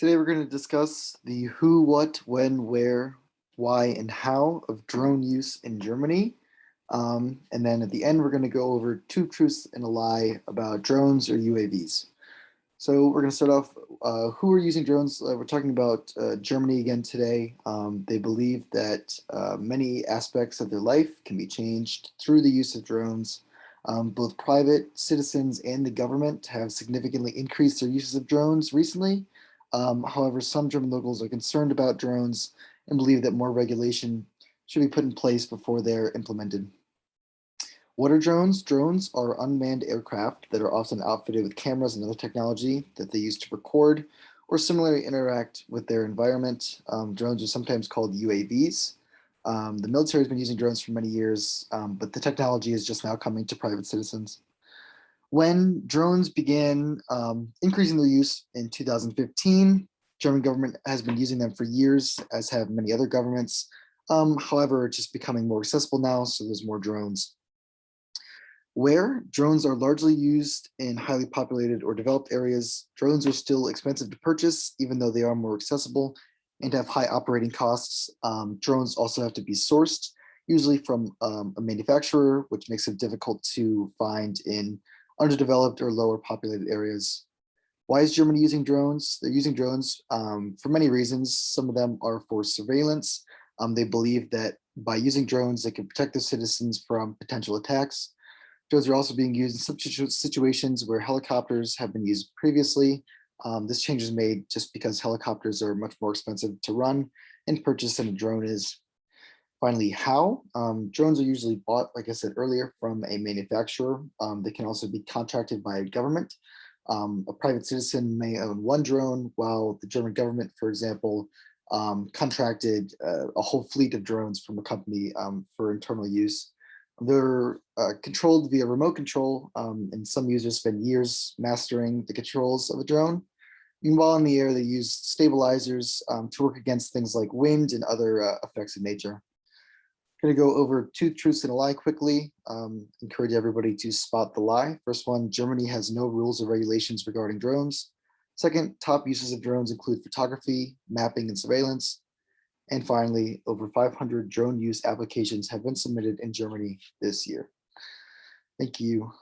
Today we're going to discuss the who, what, when, where, why, and how of drone use in Germany. And then at the end, we're going to go over two truths and a lie about drones or UAVs. So we're going to start off who are using drones. We're talking about Germany again today. They believe that many aspects of their life can be changed through the use of drones. Both private citizens and the government have significantly increased their uses of drones recently. However, some German locals are concerned about drones and believe that more regulation should be put in place before they're implemented. What are drones? Drones are unmanned aircraft that are often outfitted with cameras and other technology that they use to record or similarly interact with their environment. Drones are sometimes called UAVs. The military has been using drones for many years, but the technology is just now coming to private citizens. When drones began increasing their use in 2015, German government has been using them for years, as have many other governments. However, it's just becoming more accessible now, so there's more drones. Where drones are largely used in highly populated or developed areas, drones are still expensive to purchase, even though they are more accessible and have high operating costs. Drones also have to be sourced, usually from a manufacturer, which makes it difficult to find in underdeveloped or lower populated areas. Why is Germany using drones? They're using drones for many reasons. Some of them are for surveillance. They believe that by using drones, they can protect their citizens from potential attacks. Drones are also being used in some situations where helicopters have been used previously. This change is made just because helicopters are much more expensive to run and purchase than a drone is. Finally, how? Drones are usually bought, like I said earlier, from a manufacturer. They can also be contracted by a government. A private citizen may own one drone, while the German government, for example, contracted a whole fleet of drones from a company for internal use. They're controlled via remote control, and some users spend years mastering the controls of a drone. Meanwhile, in the air, they use stabilizers to work against things like wind and other effects of nature. Going to go over two truths and a lie quickly. Encourage everybody to spot the lie. First one, Germany has no rules or regulations regarding drones. Second, top uses of drones include photography, mapping, and surveillance. And finally, over 500 drone use applications have been submitted in Germany this year. Thank you.